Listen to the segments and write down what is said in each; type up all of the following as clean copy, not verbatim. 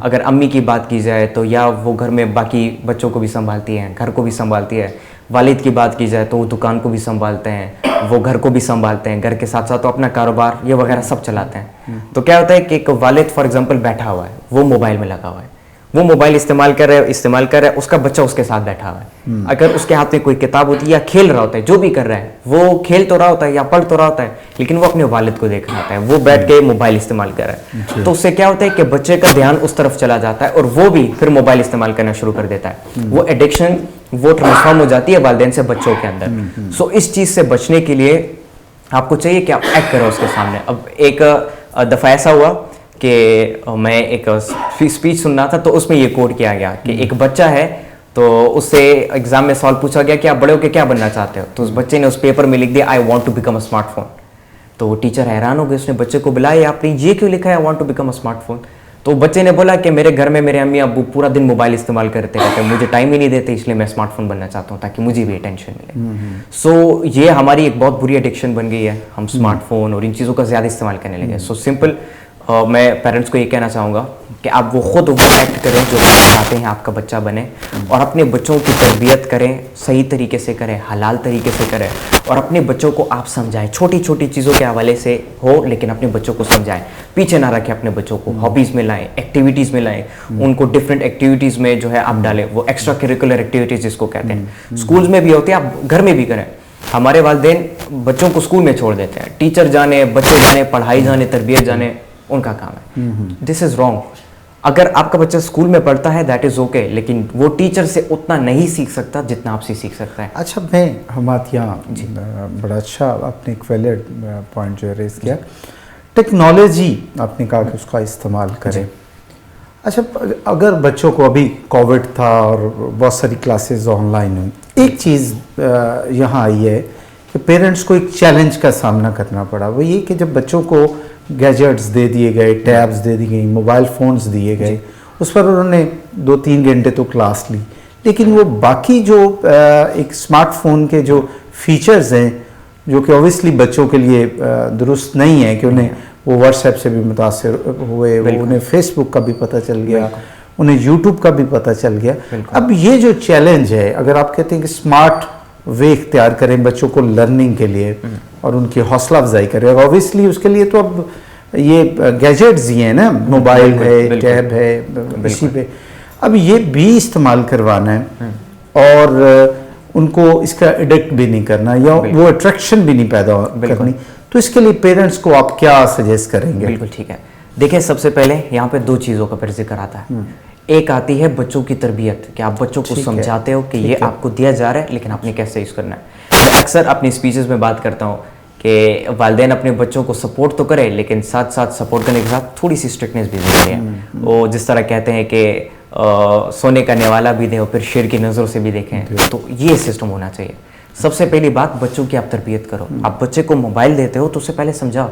اگر امی کی بات کی جائے تو یا وہ گھر میں باقی بچوں کو بھی سنبھالتی ہیں, گھر کو بھی سنبھالتی ہے. والد کی بات کی جائے تو وہ دکان کو بھی سنبھالتے ہیں, وہ گھر کو بھی سنبھالتے ہیں, گھر کے ساتھ ساتھ وہ اپنا کاروبار یہ وغیرہ سب چلاتے ہیں. تو کیا ہوتا ہے کہ ایک والد فار ایگزامپل بیٹھا ہوا ہے, وہ موبائل میں لگا ہوا ہے, وہ موبائل استعمال کر رہا ہے, اس کا بچہ اس کے ساتھ بیٹھا ہوا ہے. اگر اس کے ہاتھ میں کوئی کتاب ہوتی ہے یا کھیل رہا ہوتا ہے, جو بھی کر رہا ہے, وہ کھیل تو رہا ہوتا ہے یا پڑھ تو رہا ہوتا ہے, لیکن وہ اپنے والد کو دیکھ رہا ہوتا ہے, وہ بیٹھ کے موبائل استعمال کر رہا ہے. تو اس سے کیا ہوتا ہے کہ بچے کا دھیان اس طرف چلا جاتا ہے اور وہ بھی پھر موبائل استعمال کرنا شروع کر دیتا ہے. وہ ایڈکشن وہ ٹرانسفارم ہو جاتی ہے والدین سے بچوں کے اندر. سو اس چیز سے بچنے کے لیے آپ کو چاہیے کہ آپ ایکٹ کرو اس کے سامنے. اب ایک دفعہ ایسا ہوا کہ میں ایک اسپیچ سن رہا تھا, تو اس میں یہ کوٹ کیا گیا کہ ایک بچہ ہے, تو اس سے ایگزام میں سوال پوچھا گیا کہ آپ بڑے ہو کے کیا بننا چاہتے ہو, تو اس بچے نے اس پیپر میں لکھ دیا I want to become a smart phone. تو وہ ٹیچر حیران ہو گئے, اس نے بچے کو بلایا آپ نے یہ کیوں لکھا ہے I want to become a smart phone. تو بچے نے بولا کہ میرے گھر میں میرے امی ابو پورا دن موبائل استعمال کرتے رہتے ہیں, مجھے ٹائم ہی نہیں دیتے, اس لیے میں اسمارٹ فون بننا چاہتا ہوں تاکہ مجھے بھی اٹینشن ملے. سو یہ ہماری ایک بہت بری ایڈکشن بن گئی ہے, ہم اسمارٹ فون اور ان چیزوں کا زیادہ استعمال کرنے لگے. سو سمپل میں پیرنٹس کو یہ کہنا چاہوں گا کہ آپ وہ خود وہ ایکٹ کریں جو چاہتے ہیں آپ کا بچہ بنے, اور اپنے بچوں کی تربیت کریں, صحیح طریقے سے کریں, حلال طریقے سے کریں, اور اپنے بچوں کو آپ سمجھائیں. چھوٹی چھوٹی چیزوں کے حوالے سے ہو لیکن اپنے بچوں کو سمجھائیں, پیچھے نہ رکھیں اپنے بچوں کو, ہابیز میں لائیں, ایکٹیویٹیز میں لائیں, ان کو ڈفرینٹ ایکٹیویٹیز میں جو ہے آپ ڈالیں, وہ ایکسٹرا کریکولر ایکٹیویٹیز جس کو کہتے ہیں. اسکولز میں بھی ہوتے ہیں, آپ گھر میں بھی کریں. ہمارے والدین بچوں کو اسکول میں چھوڑ دیتے ہیں, ٹیچر جانے, بچے جانے, پڑھائی جانے, تربیت جانے, ان کا کام ہے. دس از رانگ. اگر آپ کا بچہ اسکول میں پڑھتا ہے دیٹ از اوکے, لیکن وہ ٹیچر سے اتنا نہیں سیکھ سکتا جتنا آپ سے سیکھ سکتا ہے. اچھا, میں ہمات یہاں بڑا اچھا آپ نے ایک ویلڈ پوائنٹ جو ریز کیا, ٹیکنالوجی آپ نے کہا کہ اس کا استعمال کریں. اچھا, اگر بچوں کو ابھی کووڈ تھا اور بہت ساری کلاسز آن لائن ہوئی, ایک چیز یہاں آئی ہے کہ پیرنٹس کو ایک چیلنج کا سامنا کرنا پڑا. وہ یہ کہ جب بچوں کو گیجٹس دے دیے گئے, ٹیبز دے دی گئی, موبائل فونز دیے گئے, اس پر انہوں نے 2-3 گھنٹے تو کلاس لی, لیکن وہ باقی جو ایک اسمارٹ فون کے جو فیچرز ہیں جو کہ اوبیسلی بچوں کے لیے درست نہیں ہے, کہ انہیں وہ واٹس ایپ سے بھی متاثر ہوئے, انہیں فیس بک کا بھی پتہ چل گیا, انہیں یوٹیوب کا بھی پتہ چل گیا. اب یہ جو چیلنج ہے, اگر آپ کہتے ہیں کہ اسمارٹ وے اختیار کریں بچوں کو لرننگ کے لیے اور ان کی حوصلہ افزائی کریں, اور اوبیسلی اس کے لیے تو اب یہ گیجٹس ہی ہیں نا, موبائل ہے, ٹیب ہے, اسی پہ اب یہ بھی استعمال کروانا ہے, اور ان کو اس کا ایڈکٹ بھی نہیں کرنا, یا وہ اٹریکشن بھی نہیں پیدا کرنی. تو اس کے لیے پیرنٹس کو آپ کیا سجیسٹ کریں گے؟ بالکل ٹھیک ہے. دیکھیں, سب سے پہلے یہاں پہ 2 چیزوں کا پھر ذکر آتا ہے. ایک آتی ہے بچوں کی تربیت, کہ آپ بچوں کو سمجھاتے ہو کہ یہ آپ کو دیا جا رہا ہے لیکن آپ نے کیسے یوز کرنا ہے. میں اکثر اپنی اسپیچز میں بات کرتا ہوں کہ والدین اپنے بچوں کو سپورٹ تو کرے, لیکن ساتھ ساتھ سپورٹ کرنے کے ساتھ تھوڑی سی اسٹرکٹنیس بھی دے دیں. وہ جس طرح کہتے ہیں کہ سونے کا نوالا بھی دیں اور پھر شیر کی نظروں سے بھی دیکھیں, تو یہ سسٹم ہونا چاہیے. سب سے پہلی بات, بچوں کی آپ تربیت کرو. آپ بچے کو موبائل دیتے ہو تو اس سے پہلے سمجھاؤ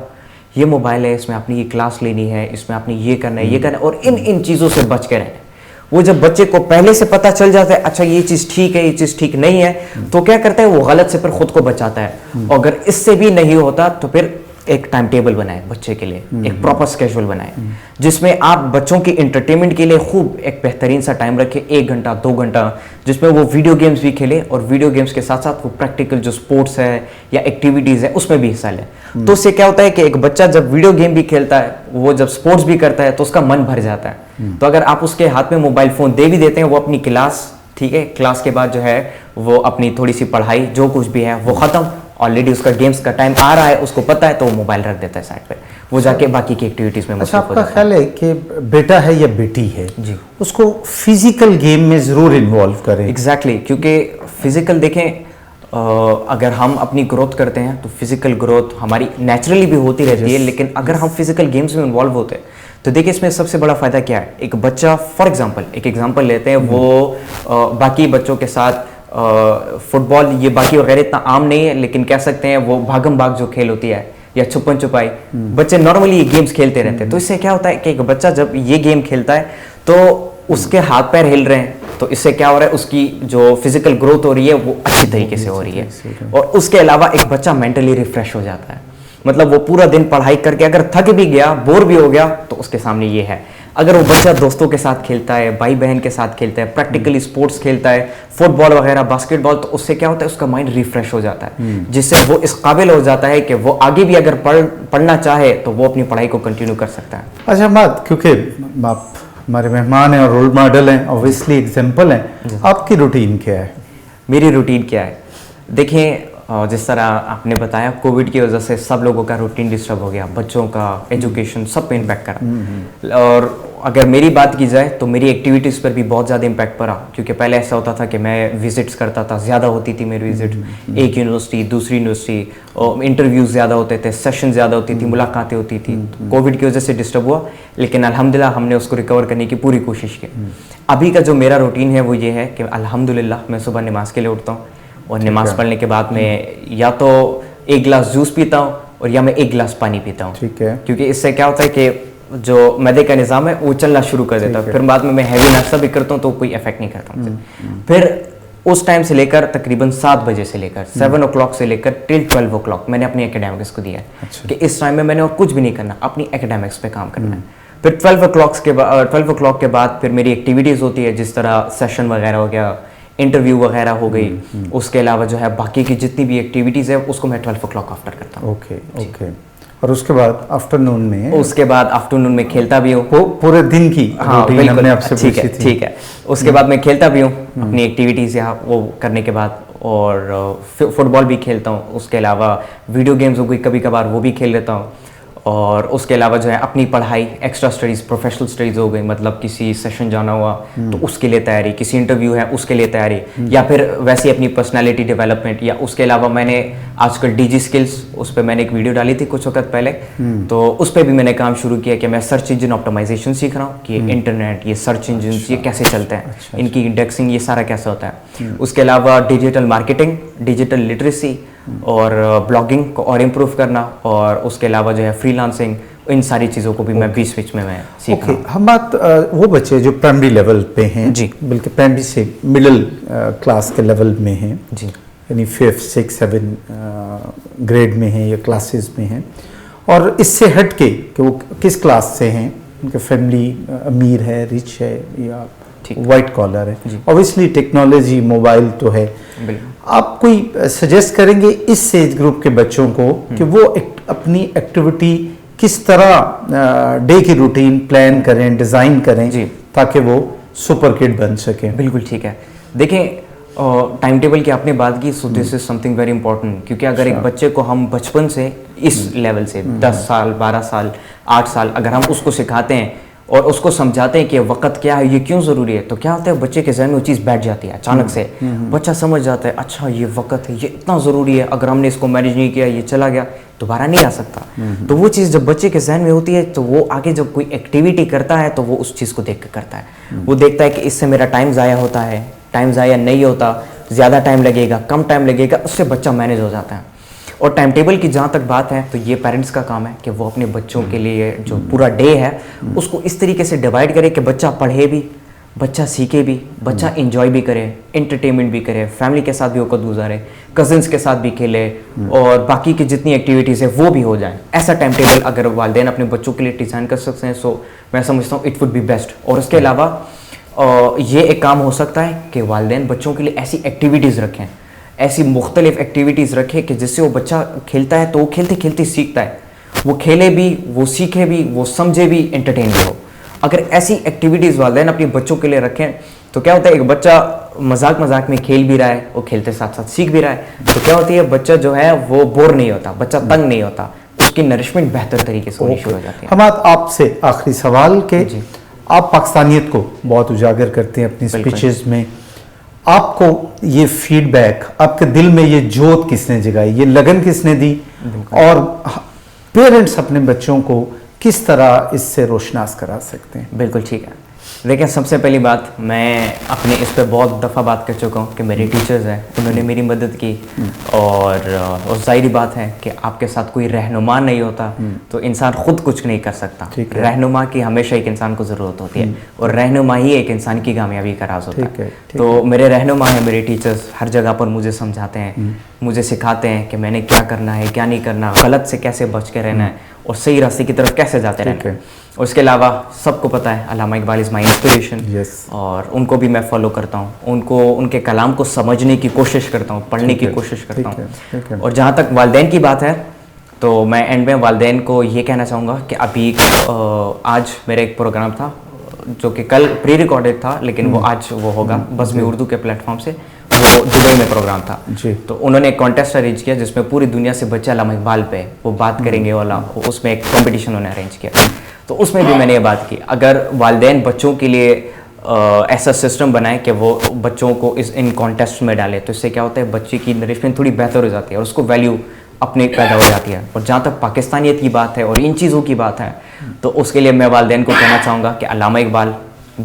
یہ موبائل ہے, اس میں آپ نے یہ کلاس لینی ہے, اس میں آپ نے یہ کرنا ہے, یہ کرنا ہے, اور ان چیزوں سے بچ کے رہنا. وہ جب بچے کو پہلے سے پتہ چل جاتا ہے اچھا یہ چیز ٹھیک ہے, یہ چیز ٹھیک نہیں ہے, تو کیا کرتا ہے وہ غلط سے پھر خود کو بچاتا ہے. اور اگر اس سے بھی نہیں ہوتا تو پھر ایک ٹائم ٹیبل بنائے بچے کے لیے, ایک پراپر اسکیجول بنائے جس میں آپ بچوں کی انٹرٹینمنٹ کے لیے خوب ایک بہترین سا ٹائم رکھیں, 1 گھنٹہ 2 گھنٹہ, جس میں وہ ویڈیو گیمز بھی کھیلے, اور ویڈیو گیمز کے ساتھ ساتھ وہ پریکٹیکل جو سپورٹس ہے یا ایکٹیویٹیز ہے اس میں بھی حصہ لے. تو اس سے کیا ہوتا ہے کہ ایک بچہ جب ویڈیو گیم بھی کھیلتا ہے, وہ جب سپورٹس بھی کرتا ہے, تو اس کا من بھر جاتا ہے. تو اگر آپ اس کے ہاتھ میں موبائل فون دے بھی دیتے ہیں, وہ اپنی کلاس, ٹھیک ہے, کلاس کے بعد جو ہے وہ اپنی تھوڑی سی پڑھائی جو کچھ بھی ہے وہ ختم, آلریڈی اس کا گیمز کا ٹائم آ رہا ہے, اس کو پتہ ہے, تو وہ موبائل رکھ دیتا ہے سائڈ پہ, وہ جا کے باقی کی ایکٹیویٹیز میں مصروف ہو جاتا ہے. آپ کا خیال ہے کہ بیٹا ہے یا بیٹی ہے, جی, اس کو فزیکل گیم میں ضرور انوالو کریں؟ ایگزیکٹلی, کیونکہ فزیکل دیکھیں, اگر ہم اپنی گروتھ کرتے ہیں تو فزیکل گروتھ ہماری نیچرلی بھی ہوتی رہتی ہے, لیکن اگر ہم فزیکل گیمز میں انوالو ہوتے ہیں تو دیکھیں اس میں سب سے بڑا فائدہ کیا ہے. ایک بچہ فار ایگزامپل, ایک ایگزامپل لیتے ہیں, وہ باقی بچوں کے ساتھ فٹ بال یہ باقی وغیرہ اتنا عام نہیں ہے, لیکن کہہ سکتے ہیں وہ بھاگم بھاگ جو کھیل ہوتی ہے یا چھپن چھپائی, بچے نارملی یہ گیمز کھیلتے رہتے ہیں. تو اس سے کیا ہوتا ہے کہ ایک بچہ جب یہ گیم کھیلتا ہے تو اس کے ہاتھ پیر ہل رہے ہیں, تو اس سے کیا ہو رہا ہے, اس کی جو فزیکل گروتھ ہو رہی ہے وہ اچھی طریقے سے ہو رہی ہے. اور اس کے علاوہ ایک بچہ مینٹلی ریفریش ہو جاتا ہے, مطلب وہ پورا دن پڑھائی کر کے اگر تھک بھی گیا, بور بھی ہو گیا, تو اس کے سامنے یہ ہے. اگر وہ بچہ دوستوں کے ساتھ کھیلتا ہے, بھائی بہن کے ساتھ کھیلتا ہے, پریکٹیکلی اسپورٹس کھیلتا ہے, فٹ بال وغیرہ, باسکٹ بال, تو اس سے کیا ہوتا ہے, اس کا مائنڈ ریفریش ہو جاتا ہے, جس سے وہ اس قابل ہو جاتا ہے کہ وہ آگے بھی اگر پڑھنا چاہے تو وہ اپنی پڑھائی کو کنٹینیو کر سکتا ہے. اچھا حماد, کیونکہ آپ ہمارے مہمان ہیں اور رول ماڈل ہیں, اوبویسلی ایگزامپل ہیں, آپ کی روٹین کیا ہے؟ میری روٹین کیا ہے؟ دیکھیں, جس طرح آپ نے بتایا, کووڈ کی وجہ سے سب لوگوں کا روٹین ڈسٹرب ہو گیا, بچوں کا ایجوکیشن سب پہ امپیکٹ کرا. اور اگر میری بات کی جائے تو میری ایکٹیویٹیز پر بھی بہت زیادہ امپیکٹ پڑا, کیونکہ پہلے ایسا ہوتا تھا کہ میں وزٹس کرتا تھا, زیادہ ہوتی تھی میری وزٹ, ایک یونیورسٹی دوسری یونیورسٹی, اور انٹرویوز زیادہ ہوتے تھے, سیشن زیادہ ہوتی تھی, ملاقاتیں ہوتی تھی. کووڈ کی وجہ سے ڈسٹرب ہوا, لیکن الحمدللہ ہم نے اس کو ریکور کرنے کی پوری کوشش کی. ابھی کا جو میرا روٹین ہے وہ یہ ہے کہ الحمدللہ میں صبح نماز کے لیے اٹھتا ہوں, اور نماز پڑھنے کے بعد میں یا تو ایک گلاس جوس پیتا ہوں اور یا میں ایک گلاس پانی پیتا ہوں. ٹھیک ہے, کیونکہ اس سے کیا ہوتا ہے کہ جو معدے کا نظام ہے وہ چلنا شروع کر دیتا ہے. پھر بعد میں ہیوی ناشتہ بھی کرتا ہوں تو کوئی افیکٹ نہیں کرتا مجھے. پھر اس ٹائم سے لے کر تقریباً 7 بجے سے لے کر 7 o'clock سے لے کر ٹل 12 o'clock میں نے اپنی اکیڈیمکس کو دیا ہے کہ اس ٹائم میں نے اور کچھ بھی نہیں کرنا, اپنی اکیڈیمکس پہ کام کرنا ہے. پھر 12 o'clock کے بعد پھر میری ایکٹیویٹیز ہوتی ہے, جس طرح سیشن وغیرہ ہو گیا, انٹرویو وغیرہ ہو گئی. اس کے علاوہ جو ہے باقی کی جتنی بھی ایکٹیویٹیز ہے اس کو میں 12 o'clock آفٹر کرتا ہوں. اوکے. اور اس کے بعد آفٹرنون میں کھیلتا بھی ہوں. پورے دن کی روٹین ہم نے آپ سے پوچھی تھی. ٹھیک ہے. اس کے بعد میں کھیلتا بھی ہوں اپنی ایکٹیویٹیز یہاں وہ کرنے کے بعد, اور فٹ بال بھی کھیلتا ہوں. اس کے علاوہ ویڈیو گیمز ہو گئی کبھی کبھار, وہ بھی کھیل لیتا ہوں. اور اس کے علاوہ جو ہے اپنی پڑھائی, ایکسٹرا اسٹڈیز, پروفیشنل اسٹڈیز ہو گئی, مطلب کسی سیشن جانا ہوا تو اس کے لیے تیاری, کسی انٹرویو ہے اس کے لیے تیاری, یا پھر ویسے اپنی پرسنالٹی ڈیولپمنٹ. یا اس کے علاوہ میں نے آج کل DG اسکلس, اس پہ میں نے ایک ویڈیو ڈالی تھی کچھ وقت پہلے, تو اس پہ بھی میں نے کام شروع کیا کہ میں سرچ انجن آپٹیمائزیشن سیکھ رہا ہوں کہ انٹرنیٹ, یہ سرچ انجنس یہ کیسے چلتے ہیں, ان کی انڈیکسنگ یہ سارا کیسے ہوتا ہے. اس کے علاوہ ڈیجیٹل مارکیٹنگ, ڈیجیٹل لٹریسی اور بلاگنگ کو اور امپروو کرنا, اور اس کے علاوہ جو ہے فری لانسنگ, ان ساری چیزوں کو بھی میں بیچ میں سیکھ رہا ہوں. ہم بات وہ بچے جو پرائمری لیول پہ ہیں, جی, بلکہ پرائمری سے مڈل کلاس کے لیول میں ہیں, جی, یعنی 5th 6th 7 گریڈ میں ہیں یا کلاسز میں ہیں, اور اس سے ہٹ کے کہ وہ کس کلاس سے ہیں, ان کے فیملی امیر ہے, رچ ہے, یا وائٹ کالر ہے, اوبویسلی ٹیکنالوجی موبائل تو ہے. آپ کوئی سجیسٹ کریں گے اس ایج گروپ کے بچوں کو کہ وہ اپنی ایکٹیویٹی کس طرح ڈے کی روٹین پلان کریں, ڈیزائن کریں, تاکہ وہ سپر کڈ بن سکیں؟ بالکل ٹھیک ہے. دیکھیں, ٹائم ٹیبل کی آپ نے بات کی, سو دس از سم تھنگ ویری امپورٹنٹ, کیونکہ اگر ایک بچے کو ہم بچپن سے اس لیول سے 10 سال 12 سال 8 سال اگر ہم اس کو سکھاتے ہیں اور اس کو سمجھاتے ہیں کہ وقت کیا ہے, یہ کیوں ضروری ہے, تو کیا ہوتا ہے بچے کے ذہن میں وہ چیز بیٹھ جاتی ہے اچانک سے. بچہ سمجھ جاتا ہے اچھا یہ وقت ہے, یہ اتنا ضروری ہے, اگر ہم نے اس کو مینیج نہیں کیا, یہ چلا گیا, دوبارہ نہیں آ سکتا. تو وہ چیز جب بچے کے ذہن میں ہوتی ہے تو وہ آگے جب کوئی ایکٹیویٹی کرتا ہے تو وہ اس چیز کو دیکھ کر کرتا ہے. وہ دیکھتا ہے کہ اس سے میرا ٹائم ضائع ہوتا ہے, ٹائم ضائع نہیں ہوتا, زیادہ ٹائم لگے گا, کم ٹائم لگے گا, اس سے بچہ مینیج ہو جاتا ہے. اور ٹائم ٹیبل کی جہاں تک بات ہے تو یہ پیرنٹس کا کام ہے کہ وہ اپنے بچوں کے لیے جو پورا ڈے ہے اس کو اس طریقے سے ڈیوائڈ کرے کہ بچہ پڑھے بھی, بچہ سیکھے بھی, بچہ انجوائے بھی کرے, انٹرٹینمنٹ بھی کرے, فیملی کے ساتھ بھی وقت گزارے, کزنس کے ساتھ بھی کھیلے, اور باقی کی جتنی ایکٹیویٹیز ہیں وہ بھی ہو جائیں. ایسا ٹائم ٹیبل اگر والدین اپنے بچوں کے لیے ڈیزائن کر سکتے ہیں سو میں سمجھتا ہوں اٹ وڈ بی بیسٹ. اور اس کے علاوہ یہ ایک کام ہو سکتا ہے کہ والدین بچوں کے لیے ایسی ایکٹیویٹیز رکھیں, ایسی مختلف ایکٹیویٹیز رکھے کہ جس سے وہ بچہ کھیلتا ہے تو وہ کھیلتے کھیلتے سیکھتا ہے, وہ کھیلے بھی, وہ سیکھے بھی, وہ سمجھے بھی, انٹرٹین بھی ہو. اگر ایسی ایکٹیویٹیز والدین اپنے بچوں کے لیے رکھیں تو کیا ہوتا ہے ایک بچہ مذاق میں کھیل بھی رہا ہے, وہ کھیلتے ساتھ ساتھ سیکھ بھی رہا ہے, تو کیا ہوتی ہے بچہ جو ہے وہ بور نہیں ہوتا, بچہ تنگ نہیں ہوتا, اس کی نرشمنٹ بہتر طریقے سے ہونی شروع ہو جاتی ہے. ہم آپ سے آخری سوال کہ آپ پاکستانیت کو بہت اجاگر کرتے ہیں اپنی سپیچز میں, آپ کو یہ فیڈ بیک, آپ کے دل میں یہ جوت کس نے جگائی, یہ لگن کس نے دی, اور پیرنٹس اپنے بچوں کو کس طرح اس سے روشناس کرا سکتے ہیں؟ بالکل ٹھیک ہے. دیکھیں, سب سے پہلی بات, میں اپنے اس پہ بہت دفعہ بات کر چکا ہوں کہ میرے ٹیچرز ہیں, انہوں نے میری مدد کی. اور ظاہری بات ہے کہ آپ کے ساتھ کوئی رہنما نہیں ہوتا تو انسان خود کچھ نہیں کر سکتا. رہنما کی ہمیشہ ایک انسان کو ضرورت ہوتی ہے, اور رہنما ہی ایک انسان کی کامیابی کا راز ہوتا ہے. تو میرے رہنما ہیں, میرے ٹیچرز ہر جگہ پر مجھے سمجھاتے ہیں, مجھے سکھاتے ہیں کہ میں نے کیا کرنا ہے, کیا نہیں کرنا, غلط سے کیسے بچ کے رہنا ہے, اور صحیح راستے کی طرف کیسے جاتے رہنا ہے. اور اس کے علاوہ سب کو پتہ ہے علامہ اقبال از مائی انسپریشن, اور ان کو بھی میں فالو کرتا ہوں. ان کے کلام کو سمجھنے کی کوشش کرتا ہوں, پڑھنے کی کوشش کرتا ہوں. اور جہاں تک والدین کی بات ہے تو میں اینڈ میں والدین کو یہ کہنا چاہوں گا کہ ابھی آج میرا ایک پروگرام تھا جو کہ کل پری ریکارڈڈ تھا, لیکن وہ آج وہ ہوگا بزم اردو کے پلیٹ فارم سے. وہ دبئی میں پروگرام تھا, تو انہوں نے ایک کانٹیسٹ ارینج کیا جس میں پوری دنیا سے بچے علامہ اقبال پہ وہ بات کریں گے والا, اس میں ایک کمپٹیشن انہوں نے ارینج کیا. تو اس میں بھی میں نے یہ بات کی, اگر والدین بچوں کے لیے ایسا سسٹم بنائیں کہ وہ بچوں کو ان کانٹیسٹ میں ڈالے, تو اس سے کیا ہوتا ہے بچے کی نرشمنٹ تھوڑی بہتر ہو جاتی ہے اور اس کو ویلیو اپنے پیدا ہو جاتی ہے. اور جہاں تک پاکستانیت کی بات ہے اور ان چیزوں کی بات ہے تو اس کے لیے میں والدین کو کہنا چاہوں گا کہ علامہ اقبال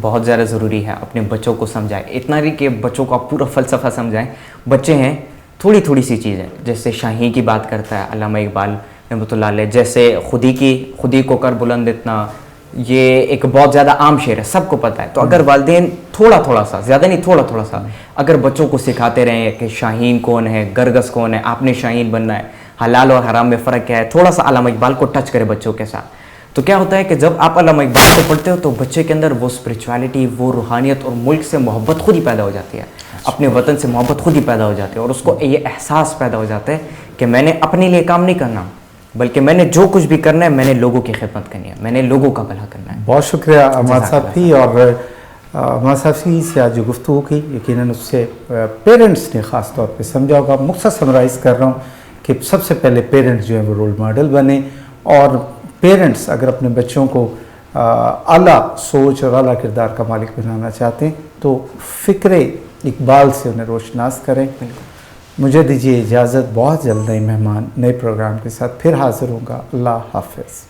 بہت زیادہ ضروری ہے, اپنے بچوں کو سمجھائیں. اتنا نہیں کہ بچوں کو آپ پورا فلسفہ سمجھائیں, بچے ہیں تھوڑی تھوڑی سی چیزیں, جیسے شاہین کی بات کرتا ہے علامہ اقبال رحمۃ اللہ علیہ, جیسے خودی کو کر بلند اتنا, یہ ایک بہت زیادہ عام شعر ہے, سب کو پتہ ہے. تو اگر والدین تھوڑا سا, زیادہ نہیں تھوڑا سا اگر بچوں کو سکھاتے رہیں کہ شاہین کون ہے, گرگس کون ہے, آپ نے شاہین بننا ہے, حلال اور حرام میں فرق کیا ہے, تھوڑا سا علامہ اقبال کو ٹچ کرے بچوں کے ساتھ, تو کیا ہوتا ہے کہ جب آپ علامہ اقبال کو پڑھتے ہو تو بچے کے اندر وہ اسپرچویلٹی, وہ روحانیت اور ملک سے محبت خود ہی پیدا ہو جاتی ہے, اپنے وطن سے محبت خود ہی پیدا ہو جاتی ہے, اور اس کو یہ احساس پیدا ہو جاتا ہے کہ میں نے اپنے لیے کام نہیں کرنا, بلکہ میں نے جو کچھ بھی کرنا ہے میں نے لوگوں کی خدمت کرنی ہے, میں نے لوگوں کا بھلا کرنا ہے. بہت شکریہ عماد صافی. اور عماد صافی سے آج جو گفتگو کی یقیناً اس سے پیرنٹس نے خاص طور پہ سمجھا ہوگا. مختصر سمرائز کر رہا ہوں کہ سب سے پہلے پیرنٹس جو ہیں وہ رول ماڈل بنے, اور پیرنٹس اگر اپنے بچوں کو اعلیٰ سوچ اور اعلیٰ کردار کا مالک بنانا چاہتے ہیں تو فکر اقبال سے انہیں روشناس کریں. مجھے دیجیے اجازت, بہت جلد نئے مہمان نئے پروگرام کے ساتھ پھر حاضر ہوں گا. اللہ حافظ.